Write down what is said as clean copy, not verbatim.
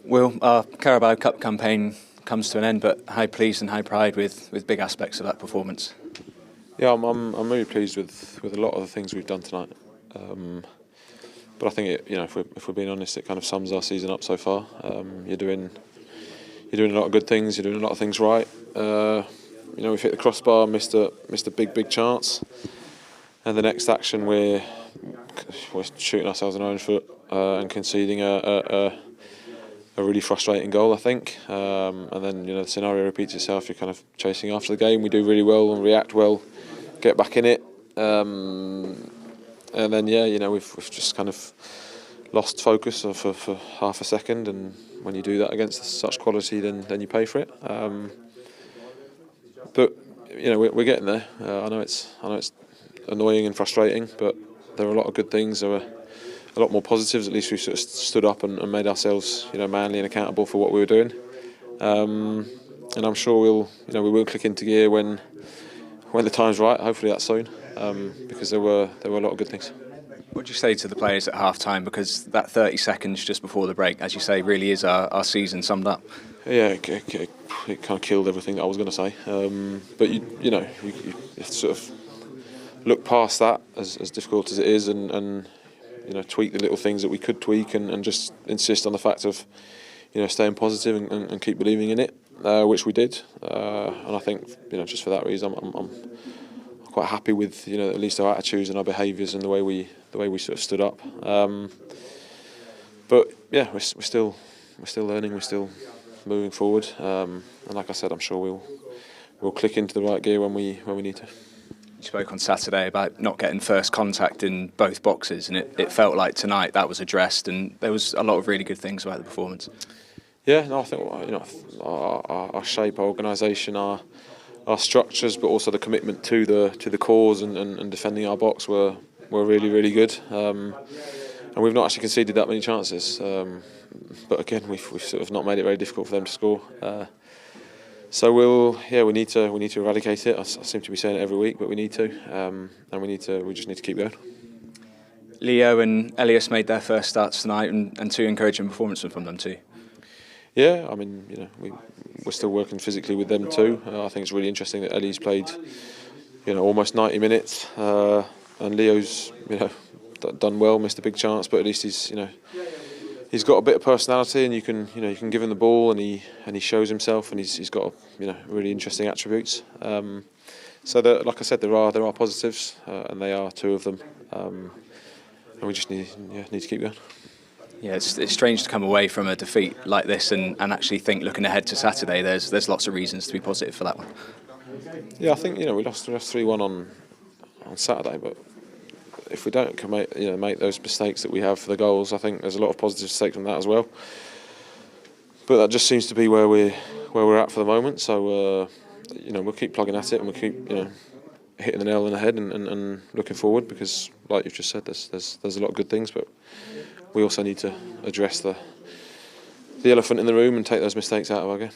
Will, our Carabao Cup campaign comes to an end, but high pleased and high pride with big aspects of that performance. Yeah, I'm really pleased with a lot of the things we've done tonight. But I think if we're being honest, it kind of sums our season up so far. You're doing a lot of good things. You're doing a lot of things right. We've hit the crossbar, missed a big chance, and the next action we're shooting ourselves in our own foot and conceding a really frustrating goal, I think. And then the scenario repeats itself. You're kind of chasing after the game. We do really well and react well, get back in it, and then we've just kind of lost focus for half a second. And when you do that against such quality, then you pay for it. But we're getting there. I know it's annoying and frustrating, but there are a lot of good things. There are a lot more positives. At least we sort of stood up and made ourselves, manly and accountable for what we were doing. And I'm sure we will click into gear when the time's right. Hopefully that's soon, because there were a lot of good things. What do you say to the players at half time? Because that 30 seconds just before the break, as you say, really is our season summed up. Yeah, it kind of killed everything that I was going to say. But you sort of look past that, as difficult as it is, and tweak the little things that we could tweak, and just insist on the fact of staying positive and keep believing in it, which we did. And I think just for that reason, I'm quite happy with at least our attitudes and our behaviours and the way we sort of stood up. But yeah, we're still learning. We're still moving forward. And like I said, I'm sure we'll click into the right gear when we need to. You spoke on Saturday about not getting first contact in both boxes, and it felt like tonight that was addressed, and there was a lot of really good things about the performance. Yeah, no, I think our shape, our organisation, our structures, but also the commitment to the cause and defending our box were really, really good. And we've not actually conceded that many chances. But again, we've sort of not made it very difficult for them to score. So we need to eradicate it. I seem to be saying it every week, but we need to, and we just need to keep going. Leo and Elias made their first starts tonight, and two encouraging performances from them too. Yeah, I mean, we're still working physically with them too. I think it's really interesting that Ellie's played, almost 90 minutes, and Leo's, done well, missed a big chance, but at least he's got a bit of personality, and you can give him the ball, and he shows himself, and he's got really interesting attributes. So like I said, there are positives, and they are two of them, and we just need to keep going. Yeah, it's strange to come away from a defeat like this and actually think, looking ahead to Saturday, there's lots of reasons to be positive for that one. Yeah, I think we lost 3-1 on Saturday, but if we don't make those mistakes that we have for the goals, I think there's a lot of positives to take from that as well. But that just seems to be where we're at for the moment. So we'll keep plugging at it, and we'll keep hitting the nail on the head and looking forward, because like you've just said, there's a lot of good things, but we also need to address the elephant in the room and take those mistakes out of our game.